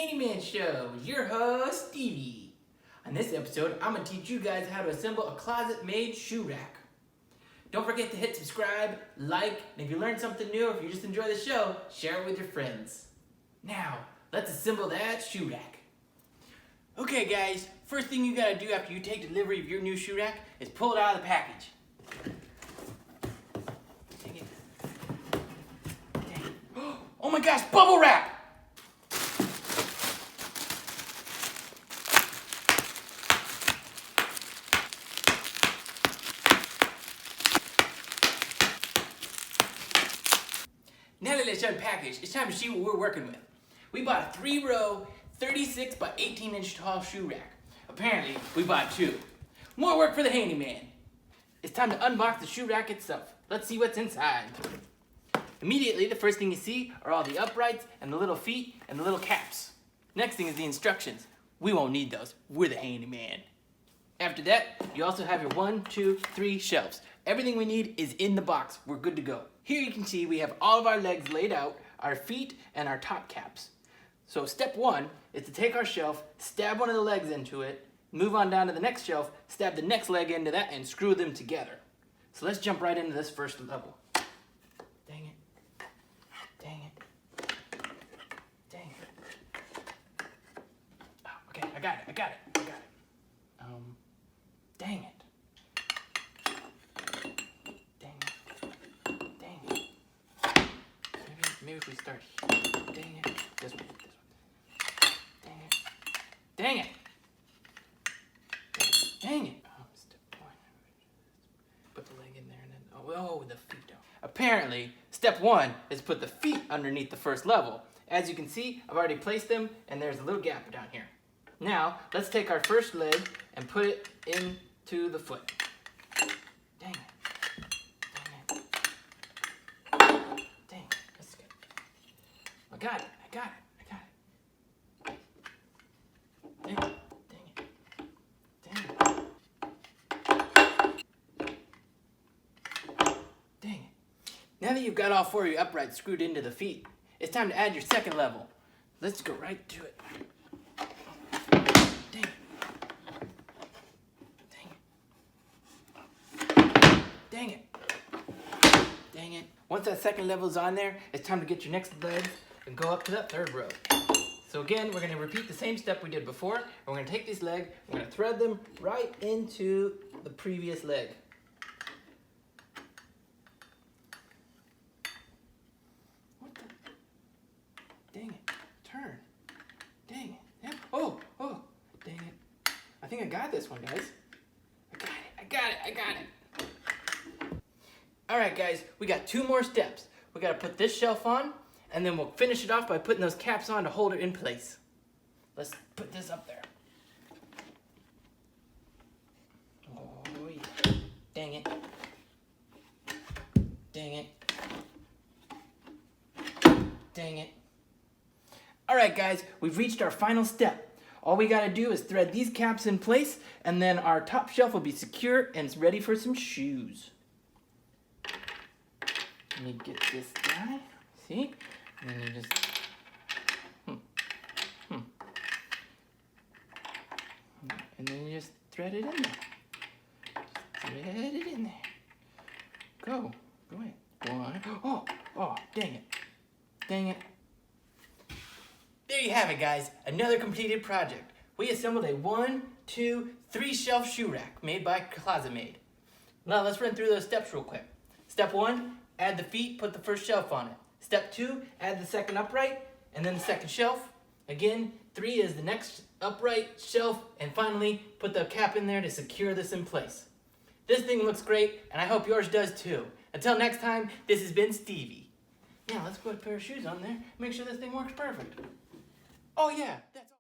Hand-e-Man Show with your host, Stevie. On this episode, I'm going to teach you guys how to assemble a closet-made shoe rack. Don't forget to hit subscribe, like, and if you learned something new or if you just enjoy the show, share it with your friends. Now, let's assemble that shoe rack. Okay guys, first thing you gotta do after you take delivery of your new shoe rack is pull it out of the package. Dang it. Dang it. Oh my gosh, bubble wrap! Now that it's unpackaged, it's time to see what we're working with. We bought a 3-row, 36 by 18 inch tall shoe rack. Apparently, we bought 2. More work for the handyman. It's time to unbox the shoe rack itself. Let's see what's inside. Immediately, the first thing you see are all the uprights and the little feet and the little caps. Next thing is the instructions. We won't need those. We're the handyman. After that, you also have your 1, 2, 3 shelves. Everything we need is in the box. We're good to go. Here you can see we have all of our legs laid out, our feet, and our top caps. So step 1 is to take our shelf, stab one of the legs into it, move on down to the next shelf, stab the next leg into that, and screw them together. So let's jump right into this first level. Dang it. Dang it. Dang it. Oh, okay, I got it. Dang it. Maybe if we start here. Dang it. This one. Dang it. Dang it. Dang it. Oh, step 1. Put the leg in there and then, oh, the feet down. Apparently, step 1 is put the feet underneath the first level. As you can see, I've already placed them and there's a little gap down here. Now, let's take our first leg and put it into the foot. Dang it. I got it. Dang it. Now that you've got all 4 of your uprights screwed into the feet, it's time to add your second level. Let's go right to it. Dang it. Once that second level is on there, it's time to get your next leg and go up to that 3rd row. So again, we're going to repeat the same step we did before. We're going to take these legs, we're going to thread them right into the previous leg. What the? Dang it. Turn. Dang it. Yep. Oh, dang it. I think I got this one, guys. I got it. Alright guys, we got 2 more steps. We got to put this shelf on, and then we'll finish it off by putting those caps on to hold it in place. Let's put this up there. Oh yeah. Dang it. Alright guys, we've reached our final step. All we got to do is thread these caps in place, and then our top shelf will be secure and it's ready for some shoes. Let me get this guy. See? And then you just... And then you just thread it in there. Thread it in there. Go ahead. 1. Oh, dang it. There you have it, guys. Another completed project. We assembled a 1, 2, 3 shelf shoe rack made by ClosetMaid. Now let's run through those steps real quick. Step 1. Add the feet, put the first shelf on it. Step 2, add the second upright, and then the second shelf. Again, 3 is the next upright, shelf, and finally, put the cap in there to secure this in place. This thing looks great, and I hope yours does too. Until next time, this has been Stevie. Now, let's put a pair of shoes on there, make sure this thing works perfect. Oh yeah, that's